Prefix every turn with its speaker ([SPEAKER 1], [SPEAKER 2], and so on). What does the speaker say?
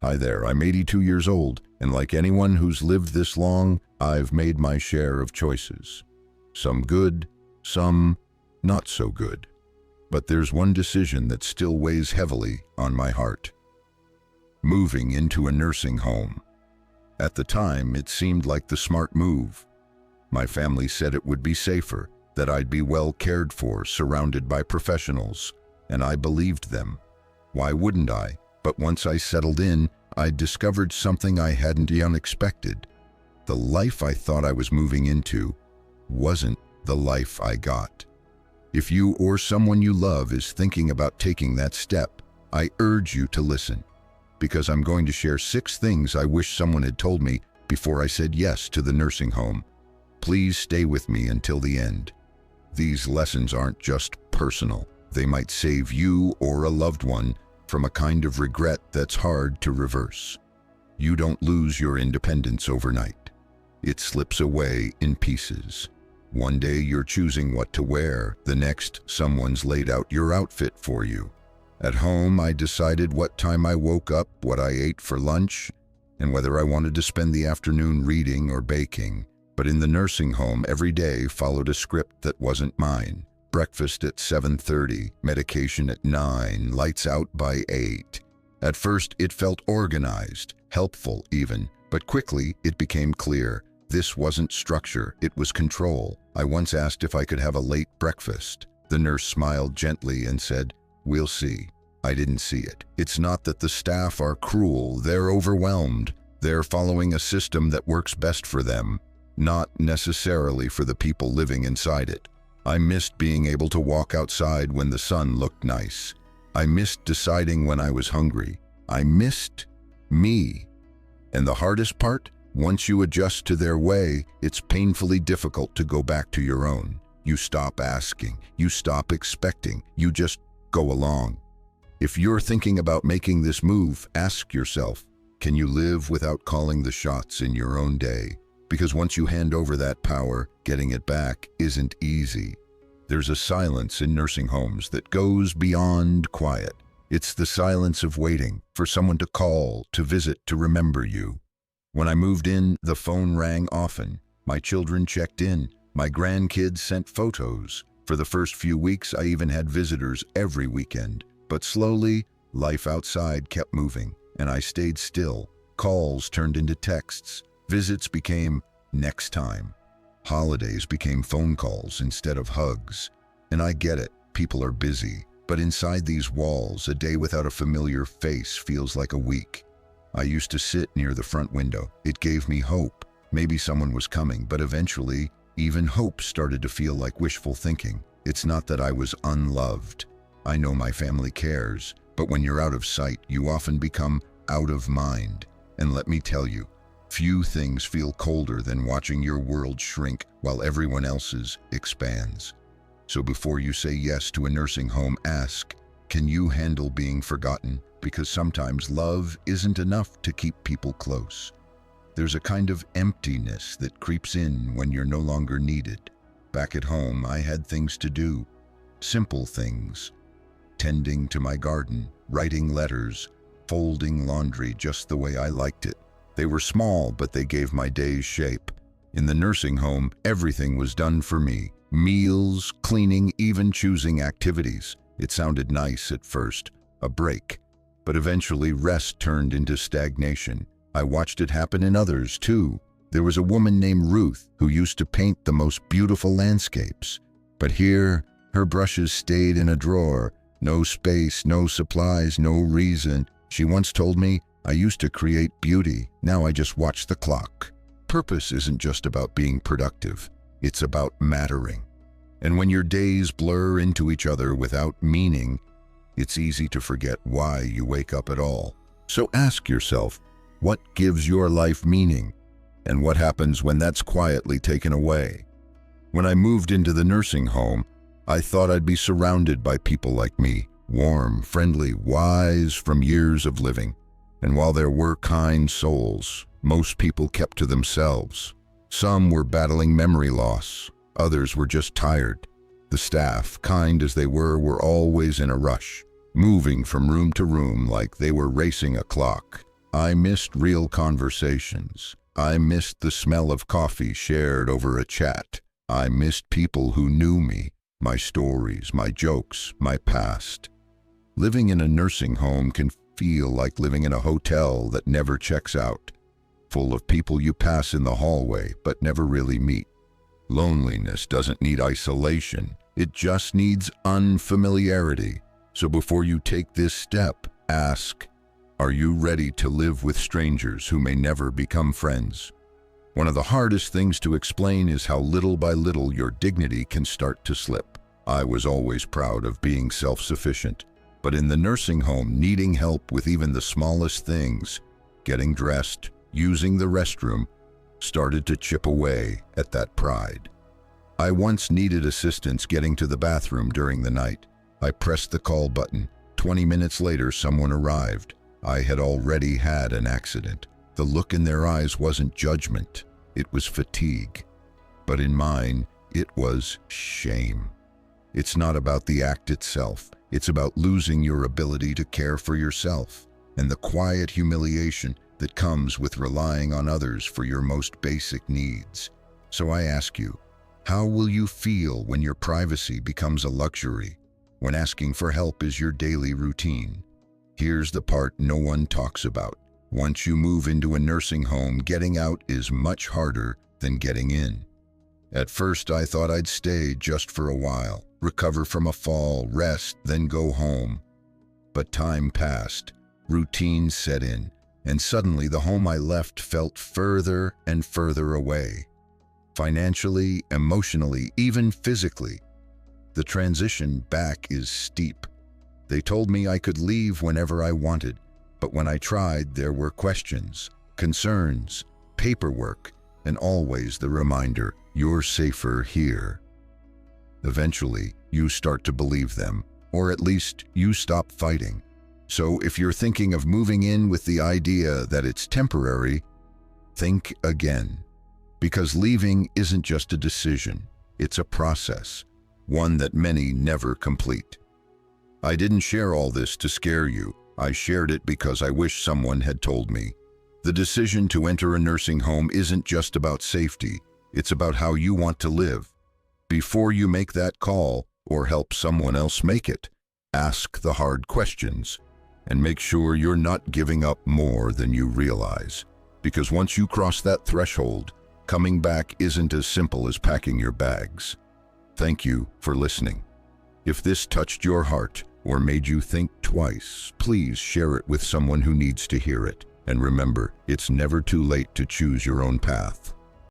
[SPEAKER 1] Hi there, I'm 82 years old, and like anyone who's lived this long, I've made my share of choices. Some good, some not so good. But there's one decision that still weighs heavily on my heart. Moving into a nursing home. At the time, it seemed like the smart move. My family said it would be safer, that I'd be well cared for, surrounded by professionals, and I believed them. Why wouldn't I? But once I settled in, I discovered something I hadn't yet expected. The life I thought I was moving into wasn't the life I got. If you or someone you love is thinking about taking that step, I urge you to listen, because I'm going to share 6 things I wish someone had told me before I said yes to the nursing home. Please stay with me until the end. These lessons aren't just personal. They might save you or a loved one from a kind of regret that's hard to reverse. You don't lose your independence overnight. It slips away in pieces. One day you're choosing what to wear, the next someone's laid out your outfit for you. At home, I decided what time I woke up, what I ate for lunch, and whether I wanted to spend the afternoon reading or baking. But in the nursing home, every day followed a script that wasn't mine. Breakfast at 7:30, medication at 9, lights out by 8. At first, it felt organized, helpful even, but quickly it became clear. This wasn't structure, it was control. I once asked if I could have a late breakfast. The nurse smiled gently and said, "We'll see." I didn't see it. It's not that the staff are cruel, they're overwhelmed. They're following a system that works best for them, not necessarily for the people living inside it. I missed being able to walk outside when the sun looked nice. I missed deciding when I was hungry. I missed me. And the hardest part? Once you adjust to their way, it's painfully difficult to go back to your own. You stop asking, you stop expecting, you just go along. If you're thinking about making this move, ask yourself, can you live without calling the shots in your own day? Because once you hand over that power, getting it back isn't easy. There's a silence in nursing homes that goes beyond quiet. It's the silence of waiting for someone to call, to visit, to remember you. When I moved in, the phone rang often. My children checked in. My grandkids sent photos. For the first few weeks, I even had visitors every weekend. But slowly, life outside kept moving, and I stayed still. Calls turned into texts. Visits became next time. Holidays became phone calls instead of hugs. And I get it, people are busy. But inside these walls, a day without a familiar face feels like a week. I used to sit near the front window. It gave me hope. Maybe someone was coming, but eventually, even hope started to feel like wishful thinking. It's not that I was unloved. I know my family cares, but when you're out of sight, you often become out of mind. And let me tell you, few things feel colder than watching your world shrink while everyone else's expands. So before you say yes to a nursing home, ask, can you handle being forgotten? Because sometimes love isn't enough to keep people close. There's a kind of emptiness that creeps in when you're no longer needed. Back at home, I had things to do. Simple things. Tending to my garden, writing letters, folding laundry just the way I liked it. They were small, but they gave my days shape. In the nursing home, everything was done for me. Meals, cleaning, even choosing activities. It sounded nice at first, a break. But eventually rest turned into stagnation. I watched it happen in others too. There was a woman named Ruth who used to paint the most beautiful landscapes. But here, her brushes stayed in a drawer. No space, no supplies, no reason. She once told me, I used to create beauty, now I just watch the clock. Purpose isn't just about being productive, it's about mattering. And when your days blur into each other without meaning, it's easy to forget why you wake up at all. So ask yourself, what gives your life meaning? And what happens when that's quietly taken away? When I moved into the nursing home, I thought I'd be surrounded by people like me, warm, friendly, wise from years of living. And while there were kind souls, most people kept to themselves. Some were battling memory loss, others were just tired. The staff, kind as they were always in a rush, moving from room to room like they were racing a clock. I missed real conversations. I missed the smell of coffee shared over a chat. I missed people who knew me, my stories, my jokes, my past. Living in a nursing home can feel like living in a hotel that never checks out, full of people you pass in the hallway but never really meet. Loneliness doesn't need isolation, it just needs unfamiliarity. So before you take this step, ask, are you ready to live with strangers who may never become friends? One of the hardest things to explain is how little by little your dignity can start to slip. I was always proud of being self-sufficient, but in the nursing home, needing help with even the smallest things, getting dressed, using the restroom, started to chip away at that pride. I once needed assistance getting to the bathroom during the night. I pressed the call button. 20 minutes later, someone arrived. I had already had an accident. The look in their eyes wasn't judgment, it was fatigue. But in mine, it was shame. It's not about the act itself. It's about losing your ability to care for yourself and the quiet humiliation that comes with relying on others for your most basic needs. So I ask you, how will you feel when your privacy becomes a luxury, when asking for help is your daily routine? Here's the part no one talks about. Once you move into a nursing home, getting out is much harder than getting in. At first, I thought I'd stay just for a while, recover from a fall, rest, then go home. But time passed, routine set in, and suddenly the home I left felt further and further away. Financially, emotionally, even physically. The transition back is steep. They told me I could leave whenever I wanted, but when I tried, there were questions, concerns, paperwork, and always the reminder, you're safer here. Eventually, you start to believe them, or at least you stop fighting. So if you're thinking of moving in with the idea that it's temporary, think again. Because leaving isn't just a decision, it's a process, one that many never complete. I didn't share all this to scare you. I shared it because I wish someone had told me. The decision to enter a nursing home isn't just about safety, it's about how you want to live. Before you make that call or help someone else make it, ask the hard questions and make sure you're not giving up more than you realize. Because once you cross that threshold, coming back isn't as simple as packing your bags. Thank you for listening. If this touched your heart or made you think twice, please share it with someone who needs to hear it. And remember, it's never too late to choose your own path.